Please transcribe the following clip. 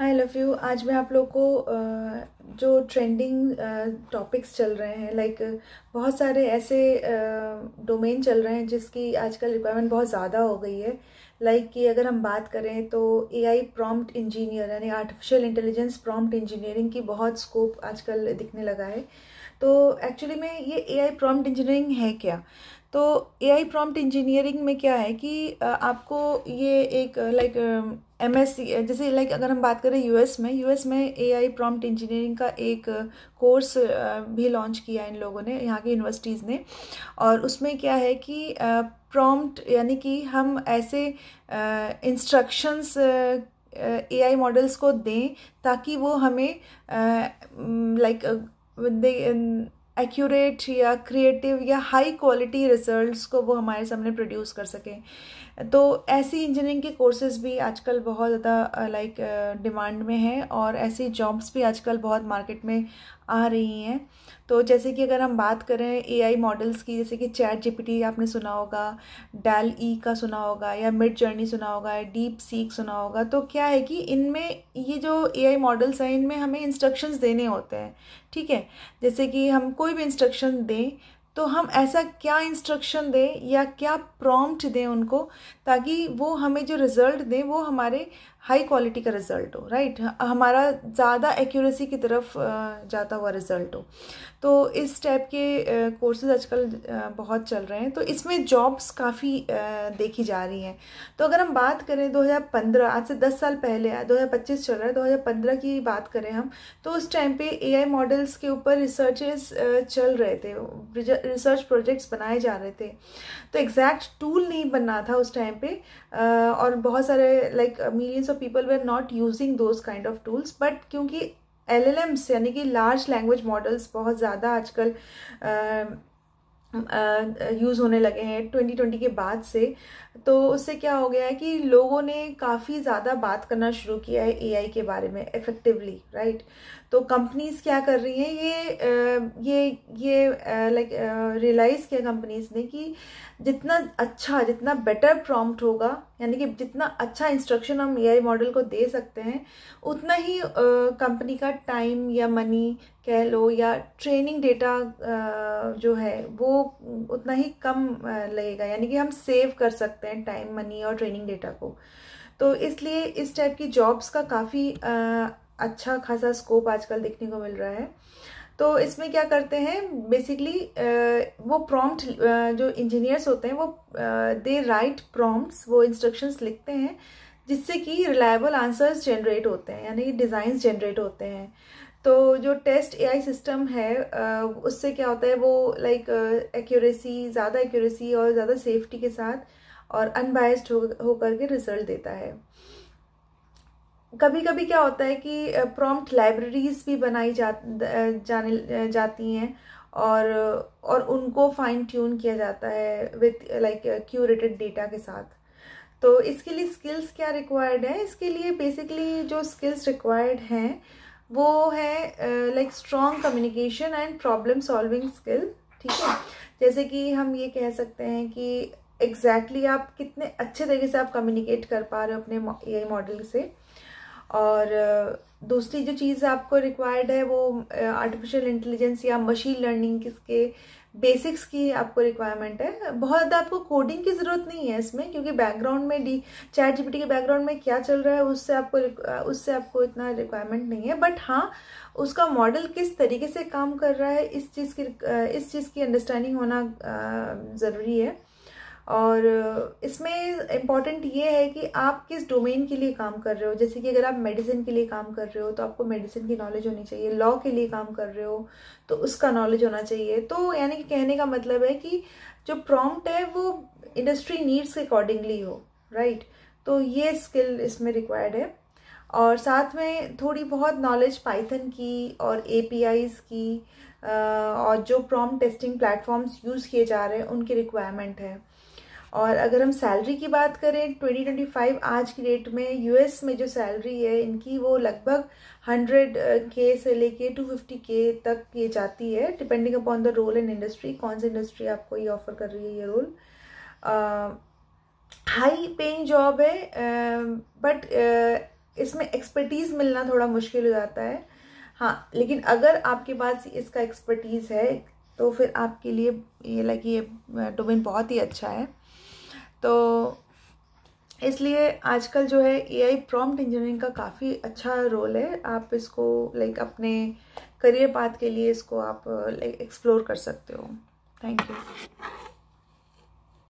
Hi love you. आज मैं आप लोग को जो ट्रेंडिंग टॉपिक्स चल रहे हैं, बहुत सारे ऐसे डोमेन चल रहे हैं जिसकी आजकल रिक्वायरमेंट बहुत ज़्यादा हो गई है। कि अगर हम बात करें तो एआई प्रॉम्प्ट इंजीनियर यानी आर्टिफिशियल इंटेलिजेंस प्रॉम्प्ट इंजीनियरिंग की बहुत स्कोप आजकल दिखने लगा है। तो एक्चुअली में ये एआई प्रॉम्प्ट इंजीनियरिंग है क्या? तो एआई प्रॉम्प्ट इंजीनियरिंग में क्या है कि आपको ये एक एमएससी, जैसे अगर हम बात करें यूएस में एआई प्रॉम्प्ट इंजीनियरिंग का एक कोर्स भी लॉन्च किया इन लोगों ने, यहाँ की यूनिवर्सिटीज़ ने। और उसमें क्या है कि प्रॉम्प्ट यानी कि हम ऐसे इंस्ट्रक्शंस एआई मॉडल्स को दें ताकि वो हमें एक्यूरेट या क्रिएटिव या हाई क्वालिटी रिजल्ट्स को वो हमारे सामने प्रोड्यूस कर सकें। तो ऐसी इंजीनियरिंग के कोर्सेज भी आजकल बहुत ज़्यादा डिमांड में हैं और ऐसी जॉब्स भी आजकल बहुत मार्केट में आ रही हैं। तो जैसे कि अगर हम बात करें एआई मॉडल्स की, जैसे कि चैट जीपीटी आपने सुना होगा, डैल ई का सुना होगा, या मिड जर्नी सुना होगा, या डीप सीक सुना होगा। तो क्या है कि इनमें ये जो एआई मॉडल्स हैं इनमें हमें इंस्ट्रक्शंस देने होते हैं, ठीक है। जैसे कि हम कोई भी इंस्ट्रक्शन दें तो हम ऐसा क्या इंस्ट्रक्शन दें या क्या प्रॉम्प्ट दें उनको ताकि वो हमें जो रिज़ल्ट दें वो हमारे हाई क्वालिटी का रिज़ल्ट हो, राइट, हमारा ज़्यादा एक्यूरेसी की तरफ जाता हुआ रिज़ल्ट हो। तो इस टाइप के कोर्सेज आजकल बहुत चल रहे हैं। तो इसमें जॉब्स काफ़ी देखी जा रही हैं। तो अगर हम बात करें 2015, आज से 10 साल पहले, 2025 चल रहा है, 2015 की बात करें हम, तो उस टाइम पे एआई मॉडल्स के ऊपर रिसर्चेस चल रहे थे, रिसर्च प्रोजेक्ट्स बनाए जा रहे थे। तो एग्जैक्ट टूल नहीं बनना था उस टाइम पे, और बहुत सारे millions of people were not using those kind of tools. But क्योंकि एलएलएम्स यानी कि लार्ज लैंग्वेज मॉडल्स बहुत ज़्यादा आजकल यूज़ होने लगे हैं 2020 के बाद से, तो उससे क्या हो गया है कि लोगों ने काफ़ी ज़्यादा बात करना शुरू किया है एआई के बारे में इफेक्टिवली, राइट। तो कंपनीज क्या कर रही हैं, ये रियलाइज़ किया कंपनीज ने कि जितना बेटर प्रॉम्प्ट होगा, यानी कि जितना अच्छा इंस्ट्रक्शन हम एआई मॉडल को दे सकते हैं, उतना ही कंपनी का टाइम या मनी कह लो या ट्रेनिंग डेटा जो है वो उतना ही कम लगेगा, यानी कि हम सेव कर सकते हैं टाइम, मनी और ट्रेनिंग डेटा को। तो इसलिए इस टाइप की जॉब्स का काफ़ी अच्छा खासा स्कोप आजकल देखने को मिल रहा है। तो इसमें क्या करते हैं बेसिकली, वो प्रॉम्प्ट जो इंजीनियर्स होते हैं वो दे राइट प्रॉम्प्ट्स, वो इंस्ट्रक्शंस लिखते हैं जिससे कि रिलायबल आंसर्स जनरेट होते हैं, यानी कि डिज़ाइंस जनरेट होते हैं। तो जो टेस्ट एआई सिस्टम है उससे क्या होता है, वो ज़्यादा एक्यूरेसी और ज़्यादा सेफ्टी के साथ और अनबायस्ड हो करके रिजल्ट देता है। कभी कभी क्या होता है कि प्रॉम्प्ट लाइब्रेरीज भी बनाई जाती हैं और उनको फाइन ट्यून किया जाता है विथ क्यूरेटेड डेटा के साथ। तो इसके लिए स्किल्स क्या रिक्वायर्ड है? इसके लिए बेसिकली जो स्किल्स रिक्वायर्ड हैं वो है strong communication and problem solving skill, ठीक है। जैसे कि हम ये कह सकते हैं कि एग्जैक्टली आप कितने अच्छे तरीके से आप कम्युनिकेट कर पा रहे हो अपने एआई मॉडल से। और दूसरी जो चीज़ आपको रिक्वायर्ड है वो आर्टिफिशियल इंटेलिजेंस या मशीन लर्निंग के बेसिक्स की आपको रिक्वायरमेंट है। बहुत ज़्यादा आपको कोडिंग की ज़रूरत नहीं है इसमें, क्योंकि बैकग्राउंड में चैट जीपीटी के बैकग्राउंड में क्या चल रहा है उससे आपको इतना रिक्वायरमेंट नहीं है। बट हाँ, उसका मॉडल किस तरीके से काम कर रहा है इस चीज़ की अंडरस्टैंडिंग होना ज़रूरी है। और इसमें इम्पॉर्टेंट ये है कि आप किस डोमेन के लिए काम कर रहे हो। जैसे कि अगर आप मेडिसिन के लिए काम कर रहे हो तो आपको मेडिसिन की नॉलेज होनी चाहिए, लॉ के लिए काम कर रहे हो तो उसका नॉलेज होना चाहिए। तो यानी कि कहने का मतलब है कि जो प्रॉम्प्ट है वो इंडस्ट्री नीड्स के अकॉर्डिंगली हो, राइट। तो ये स्किल इसमें रिक्वायर्ड है। और साथ में थोड़ी बहुत नॉलेज पाइथन की और एपीआईज की और जो प्रॉम्प्ट टेस्टिंग प्लेटफॉर्म्स यूज़ किए जा रहे हैं उनकी रिक्वायरमेंट है। और अगर हम सैलरी की बात करें 2025 आज की डेट में यूएस में जो सैलरी है इनकी वो लगभग 100K से लेके 250K तक ये जाती है, depending upon the role and industry, कौन सी इंडस्ट्री आपको ये ऑफर कर रही है ये रोल। हाई पेइंग जॉब है, बट इसमें एक्सपर्टीज़ मिलना थोड़ा मुश्किल हो जाता है। हाँ, लेकिन अगर आपके पास इसका एक्सपर्टीज़ है तो फिर आपके लिए ये डोमेन बहुत ही अच्छा है। तो इसलिए आजकल जो है एआई प्रॉम्प्ट इंजीनियरिंग का काफ़ी अच्छा रोल है। आप इसको अपने करियर पाथ के लिए इसको आप एक्सप्लोर कर सकते हो। Thank you.